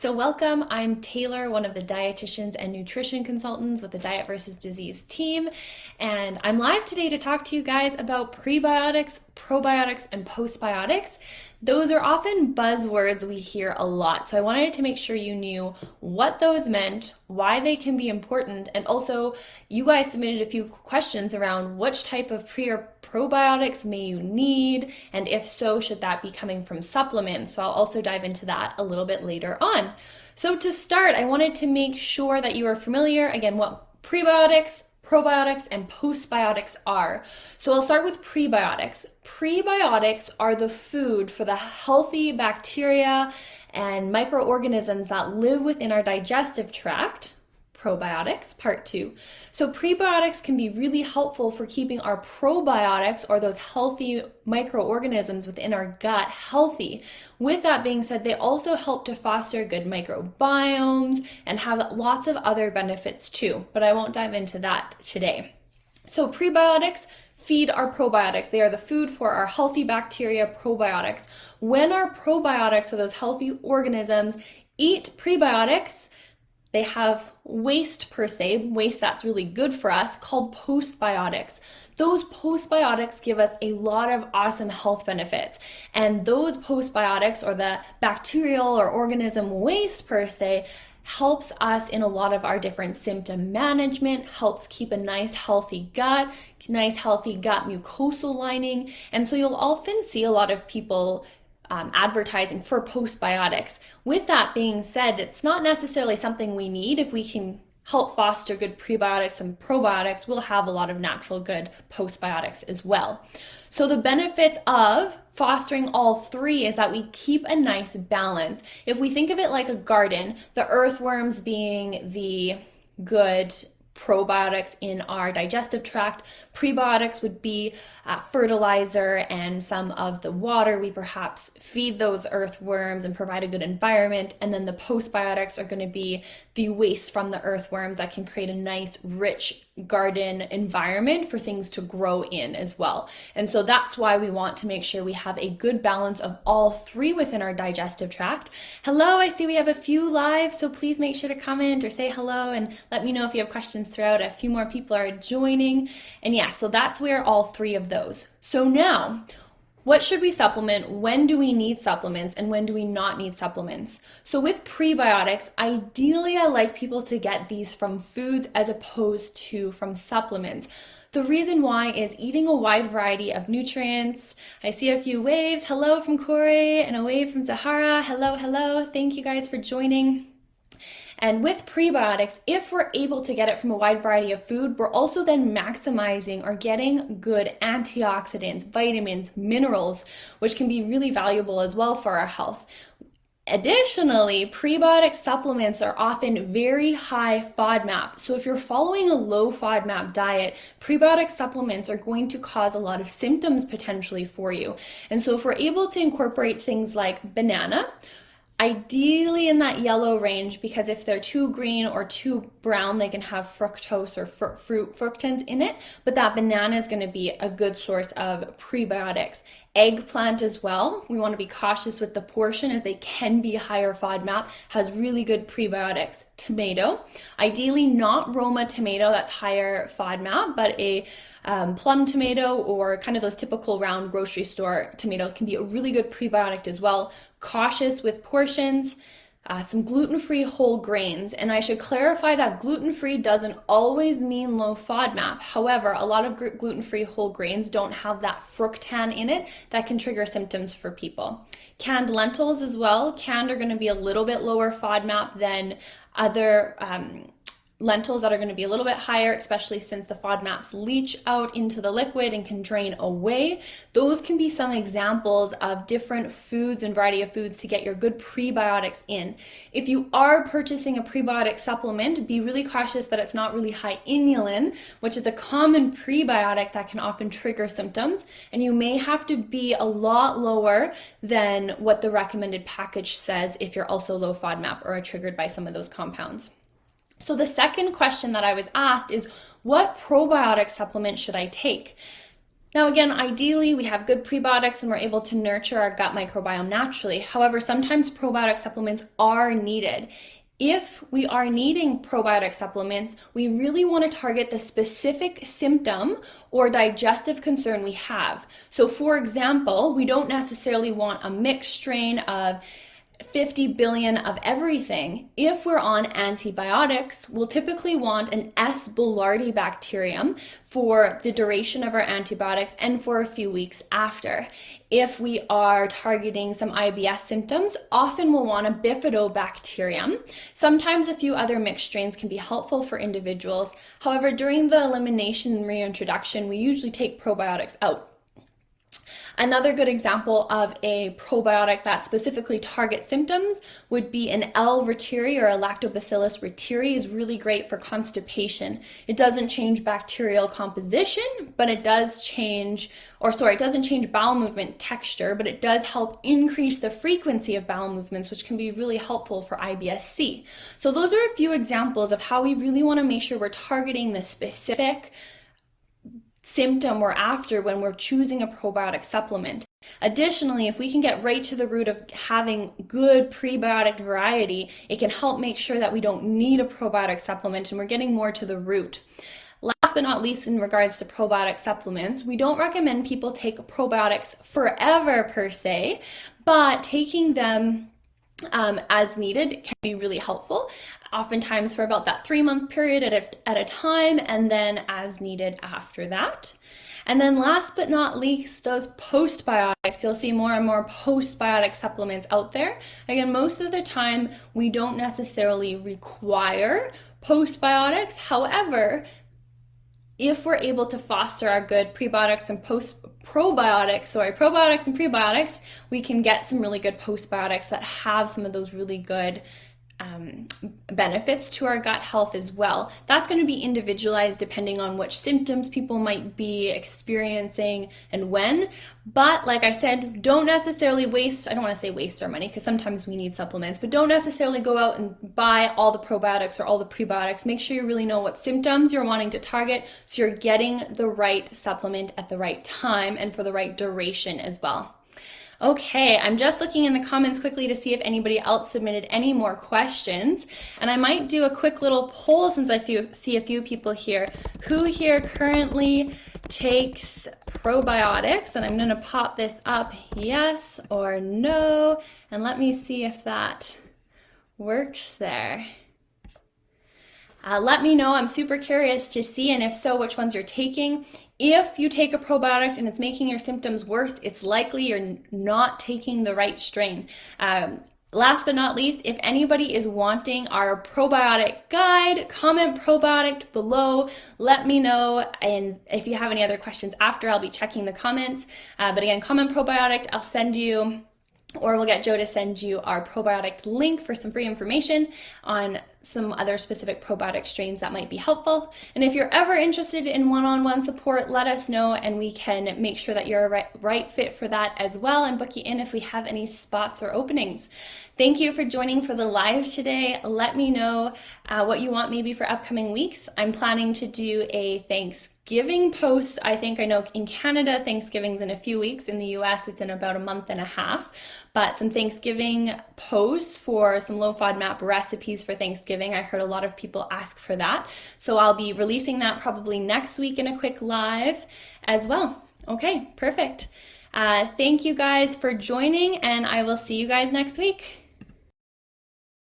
So welcome, I'm Taylor, one of the dietitians and nutrition consultants with the Diet versus Disease team, and I'm live today to talk to you guys about prebiotics, probiotics, and postbiotics. Those are often buzzwords we hear a lot, so I wanted to make sure you knew what those meant, why they can be important, and also you guys submitted a few questions around which type of pre or probiotics may you need, and if so, should that be coming from supplements? So I'll also dive into that a little bit later on. So to start, I wanted to make sure that you are familiar, again, what prebiotics, probiotics, and postbiotics are. So I'll start with prebiotics. Prebiotics are the food for the healthy bacteria and microorganisms that live within our digestive tract. Probiotics, part 2. So prebiotics can be really helpful for keeping our probiotics, or those healthy microorganisms within our gut, healthy. With that being said, they also help to foster good microbiomes and have lots of other benefits too, but I won't dive into that today. So prebiotics feed our probiotics. They are the food for our healthy bacteria, probiotics. When our probiotics, or those healthy organisms, eat prebiotics, they have waste per se, waste that's really good for us, called postbiotics. Those postbiotics give us a lot of awesome health benefits. And those postbiotics, or the bacterial or organism waste per se, helps us in a lot of our different symptom management, helps keep a nice healthy gut mucosal lining. And so you'll often see a lot of people advertising for postbiotics. With that being said, it's not necessarily something we need. If we can help foster good prebiotics and probiotics, we'll have a lot of natural good postbiotics as well. So the benefits of fostering all three is that we keep a nice balance. If we think of it like a garden, the earthworms being the good probiotics in our digestive tract, prebiotics would be fertilizer and some of the water we perhaps feed those earthworms and provide a good environment, and then the postbiotics are going to be the waste from the earthworms that can create a nice rich garden environment for things to grow in as well. And so that's why we want to make sure we have a good balance of all three within our digestive tract. Hello, I see we have a few live, so please make sure to comment or say hello and let me know if you have questions throughout. A few more people are joining. And yeah, so that's where all three of those. So now, what should we supplement? When do we need supplements, and when do we not need supplements? So with prebiotics, ideally I like people to get these from foods as opposed to from supplements. The reason why is eating a wide variety of nutrients. I see a few waves. Hello from Corey and a wave from Zahara. Hello. Thank you guys for joining. And with prebiotics, if we're able to get it from a wide variety of food, we're also then maximizing or getting good antioxidants, vitamins, minerals, which can be really valuable as well for our health. Additionally, prebiotic supplements are often very high FODMAP. So if you're following a low FODMAP diet, prebiotic supplements are going to cause a lot of symptoms potentially for you. And so if we're able to incorporate things like banana, ideally in that yellow range, because if they're too green or too brown, they can have fructose or fruit fructans in it, but that banana is going to be a good source of prebiotics. Eggplant as well, we want to be cautious with the portion as they can be higher FODMAP, has really good prebiotics. Tomato, ideally not Roma tomato, that's higher FODMAP, but a plum tomato or kind of those typical round grocery store tomatoes can be a really good prebiotic as well. Cautious with portions. Some gluten-free whole grains, and I should clarify that gluten-free doesn't always mean low FODMAP. However, a lot of gluten-free whole grains don't have that fructan in it that can trigger symptoms for people. Canned lentils as well. Canned are going to be a little bit lower FODMAP than other lentils that are going to be a little bit higher, especially since the FODMAPs leach out into the liquid and can drain away. Those can be some examples of different foods and variety of foods to get your good prebiotics in. If you are purchasing a prebiotic supplement, be really cautious that it's not really high inulin, which is a common prebiotic that can often trigger symptoms, and you may have to be a lot lower than what the recommended package says if you're also low FODMAP or are triggered by some of those compounds. So the second question that I was asked is, what probiotic supplement should I take? Now, again, ideally, we have good prebiotics and we're able to nurture our gut microbiome naturally. However, sometimes probiotic supplements are needed. If we are needing probiotic supplements, we really want to target the specific symptom or digestive concern we have. So, for example, we don't necessarily want a mixed strain of 50 billion of everything. If we're on antibiotics, we'll typically want an S. boulardii bacterium for the duration of our antibiotics and for a few weeks after. If we are targeting some IBS symptoms, often we'll want a bifidobacterium. Sometimes a few other mixed strains can be helpful for individuals. However, during the elimination and reintroduction, we usually take probiotics out. Another good example of a probiotic that specifically targets symptoms would be an L. reuteri or a Lactobacillus reuteri is really great for constipation. It doesn't change bacterial composition, but it does change, it doesn't change bowel movement texture, but it does help increase the frequency of bowel movements, which can be really helpful for IBS-C. So those are a few examples of how we really want to make sure we're targeting the specific symptom we're after when we're choosing a probiotic supplement. Additionally, if we can get right to the root of having good prebiotic variety, it can help make sure that we don't need a probiotic supplement and we're getting more to the root. Last but not least, in regards to probiotic supplements, we don't recommend people take probiotics forever per se, but taking them as needed can be really helpful, oftentimes for about that 3-month period at a time, and then as needed after that. And then last but not least, those postbiotics. You'll see more and more postbiotic supplements out there. Again, most of the time we don't necessarily require postbiotics. However, if we're able to foster our good probiotics and prebiotics, we can get some really good postbiotics that have some of those really good benefits to our gut health as well. That's going to be individualized depending on which symptoms people might be experiencing and when. But like I said, don't necessarily I don't want to say waste our money because sometimes we need supplements, but don't necessarily go out and buy all the probiotics or all the prebiotics. Make sure you really know what symptoms you're wanting to target so you're getting the right supplement at the right time and for the right duration as well. Okay, I'm just looking in the comments quickly to see if anybody else submitted any more questions. And I might do a quick little poll since I see a few people here. Who here currently takes probiotics? And I'm going to pop this up, yes or no. And let me see if that works there. Let me know. I'm super curious to see, and if so, which ones you're taking. If you take a probiotic and it's making your symptoms worse, it's likely you're not taking the right strain. Last but not least, if anybody is wanting our probiotic guide, comment probiotic below. Let me know. And if you have any other questions after, I'll be checking the comments. But again, comment probiotic, I'll send you, or we'll get Joe to send you our probiotic link for some free information on some other specific probiotic strains that might be helpful. And if you're ever interested in one-on-one support, let us know and we can make sure that you're a right fit for that as well and book you in if we have any spots or openings. Thank you for joining for the live today. Let me know what you want maybe for upcoming weeks. I'm planning to do a Thanksgiving post. I know in Canada, Thanksgiving's in a few weeks. In the US, it's in about a month and a half. But some Thanksgiving posts for some low FODMAP recipes for Thanksgiving. I heard a lot of people ask for that. So I'll be releasing that probably next week in a quick live as well. Okay, perfect. Thank you guys for joining, and I will see you guys next week.